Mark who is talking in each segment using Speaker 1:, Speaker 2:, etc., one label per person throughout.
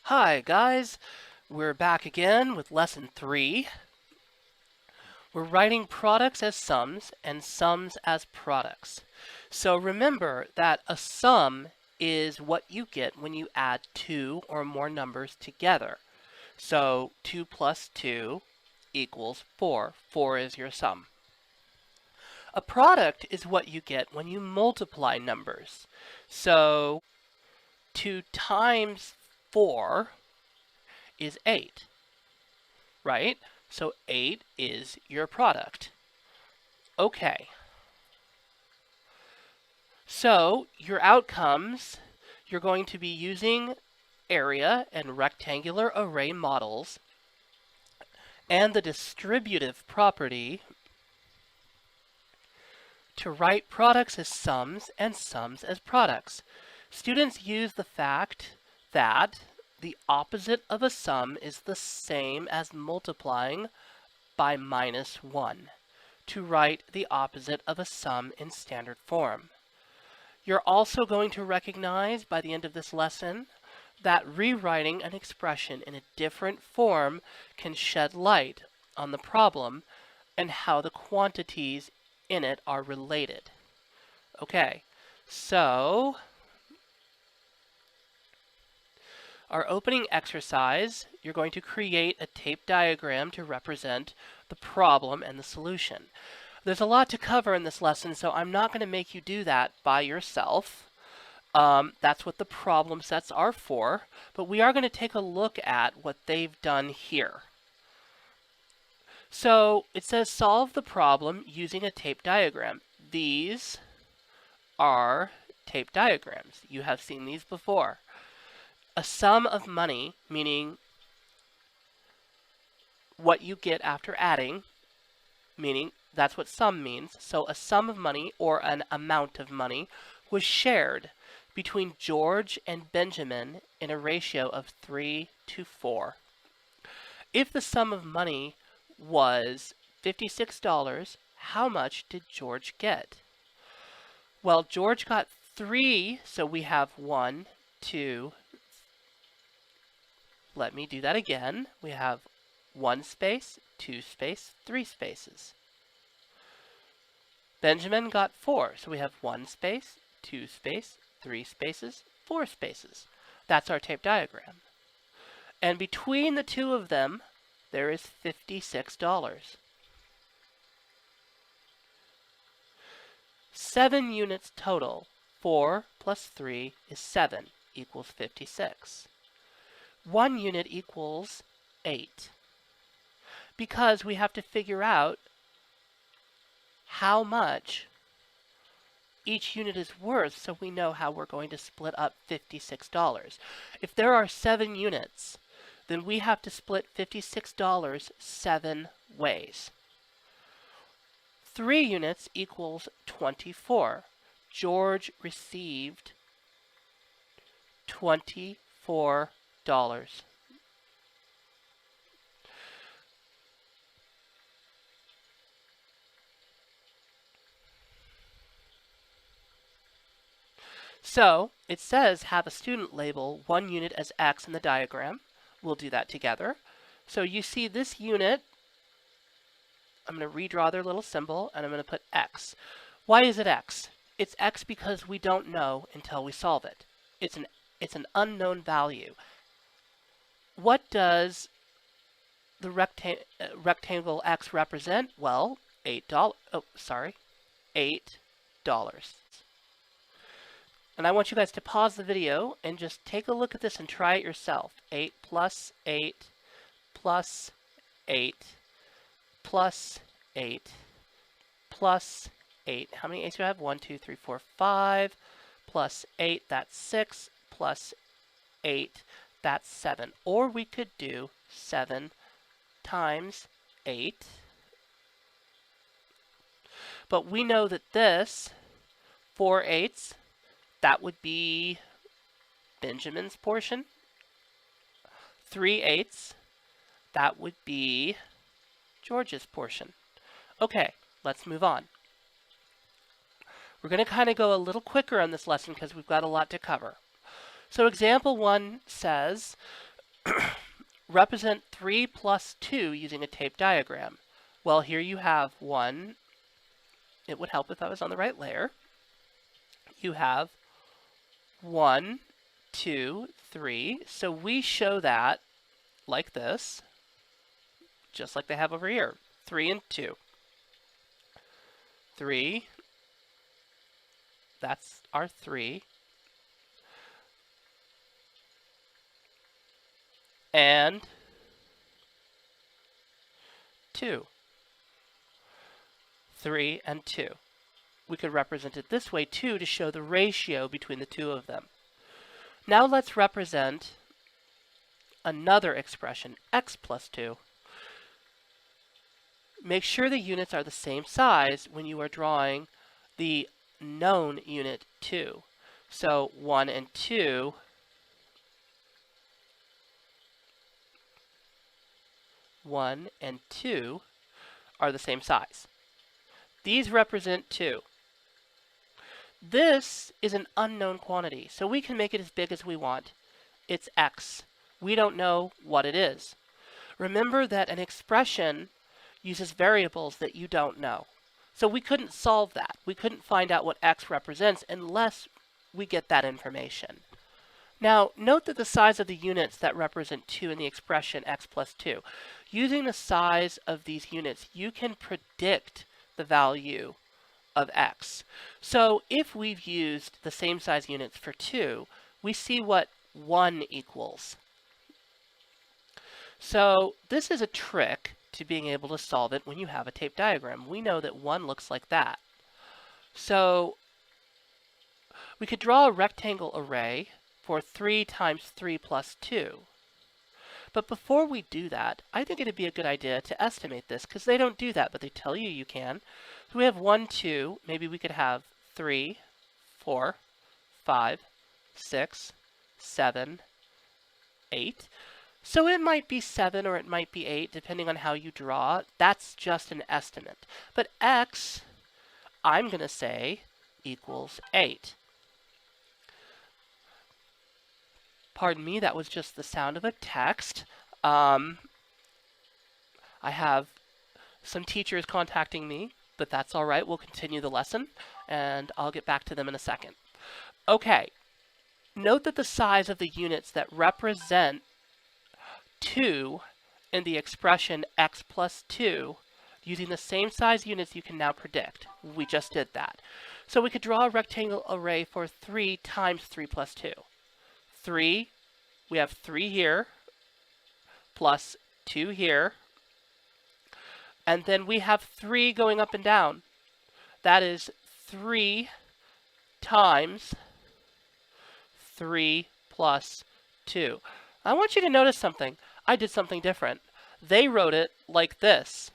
Speaker 1: Hi guys, we're back again with lesson 3. We're writing products as sums and sums as products. So remember that a sum is what you get when you add two or more numbers together. So 2 plus 2 equals 4. 4 is your sum. A product is what you get when you multiply numbers. So 2 times 4 is 8. Right? So 8 is your product. Okay. So your outcomes, you're going to be using area and rectangular array models and the distributive property to write products as sums and sums as products. Students use the fact that the opposite of a sum is the same as multiplying by -1 to write the opposite of a sum in standard form. You're also going to recognize by the end of this lesson that rewriting an expression in a different form can shed light on the problem and how the quantities in it are related. Okay, so our opening exercise, you're going to create a tape diagram to represent the problem and the solution. There's a lot to cover in this lesson, so I'm not going to make you do that by yourself. That's what the problem sets are for, but we are going to take a look at what they've done here. So it says solve the problem using a tape diagram. These are tape diagrams. You have seen these before. A sum of money, meaning what you get after adding, meaning that's what sum means. So a sum of money or an amount of money was shared between George and Benjamin in a ratio of 3 to 4. If the sum of money was $56, how much did George get? Well, George got 3, so we have 1, 2. Let me do that again. We have 1 space, 2 space, 3 spaces. Benjamin got 4, so we have 1 space, 2 space, 3 spaces, 4 spaces. That's our tape diagram. And between the two of them, there is $56. 7 units total. 4 plus 3 is 7 equals 56. 1 unit equals 8. Because we have to figure out how much each unit is worth so we know how we're going to split up $56. If there are 7 units, then we have to split $56 7 ways. 3 units equals 24. George received $24. So it says have a student label 1 unit as X in the diagram. We'll do that together. So you see this unit, I'm going to redraw their little symbol and I'm going to put X. Why is it X? It's X because we don't know until we solve it. It's an unknown value. What does the rectangle X represent? Well, $8. Oh, sorry, $8. And I want you guys to pause the video and just take a look at this and try it yourself. 8 plus 8 plus 8 plus 8 plus 8. How many 8s do I have? 1, 2, 3, 4, 5. Plus 8, that's 6. Plus 8, that's 7. Or we could do 7 times 8. But we know that this, 4 eighths, that would be Benjamin's portion. 3 eighths, that would be George's portion. Okay, let's move on. We're going to kind of go a little quicker on this lesson because we've got a lot to cover. So example 1 says, represent 3 plus 2 using a tape diagram. Well, here you have 1. It would help if I was on the right layer. You have 1, 2, 3. So we show that like this, just like they have over here. 3 and 2. 3. That's our 3. And 2. 3 and 2. We could represent it this way too to show the ratio between the two of them. Now let's represent another expression, x plus 2. Make sure the units are the same size when you are drawing the known unit 2. So 1 and 2 1 and 2 are the same size. These represent 2. This is an unknown quantity, so we can make it as big as we want. It's x. We don't know what it is. Remember that an expression uses variables that you don't know. So we couldn't solve that. We couldn't find out what x represents unless we get that information. Now, note that the size of the units that represent 2 in the expression x plus 2. Using the size of these units, you can predict the value of x. So if we've used the same size units for 2, we see what 1 equals. So this is a trick to being able to solve it when you have a tape diagram. We know that 1 looks like that. So we could draw a rectangle array for 3 times 3 plus 2. But before we do that, I think it'd be a good idea to estimate this, because they don't do that, but they tell you you can. So we have 1, 2, maybe we could have 3, 4, 5, 6, 7, 8. So it might be 7 or it might be 8, depending on how you draw. That's just an estimate. But x, I'm going to say, equals 8. Pardon me, that was just the sound of a text. I have some teachers contacting me, but that's all right. We'll continue the lesson, and I'll get back to them in a second. Okay, note that the size of the units that represent 2 in the expression x plus 2, using the same size units you can now predict. We just did that. So we could draw a rectangle array for 3 times 3 plus 2. 3, we have 3 here, plus 2 here, and then we have 3 going up and down. That is 3 times 3 plus 2. I want you to notice something. I did something different. They wrote it like this.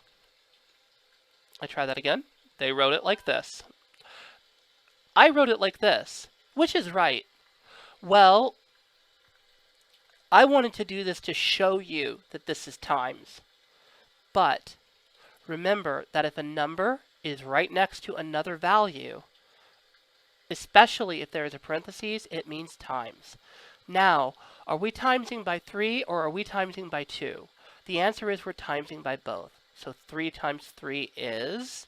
Speaker 1: I try that again. They wrote it like this. I wrote it like this. Which is right? Well, I wanted to do this to show you that this is times. But remember that if a number is right next to another value, especially if there is a parentheses, it means times. Now, are we timesing by 3 or are we timesing by 2? The answer is we're timesing by both. So 3 times 3 is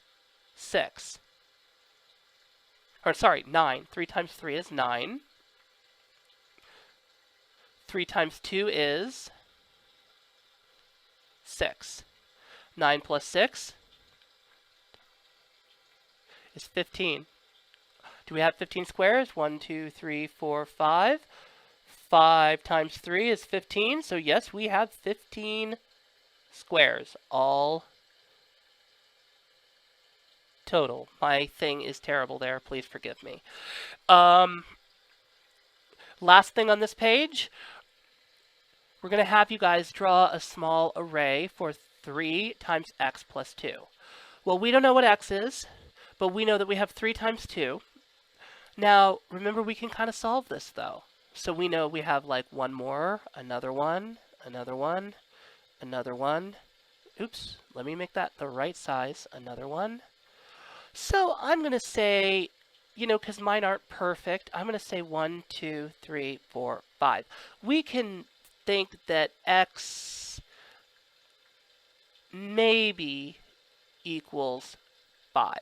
Speaker 1: 6. Or sorry, 9. 3 times 3 is 9. 3 times 2 is 6. 9 plus 6 is 15. Do we have 15 squares? 1, 2, 3, 4, 5. 5 times 3 is 15. So yes, we have 15 squares, all total. My thing is terrible there. Please forgive me. Last thing on this page, we're going to have you guys draw a small array for 3 times x plus 2. Well, we don't know what x is, but we know that we have 3 times 2. Now, remember, we can kind of solve this, though. So we know we have like one more, another one, another one, another one. Oops, let me make that the right size, another one. So I'm going to say, you know, because mine aren't perfect, I'm going to say 1, 2, 3, 4, 5. We can think that x maybe equals 5.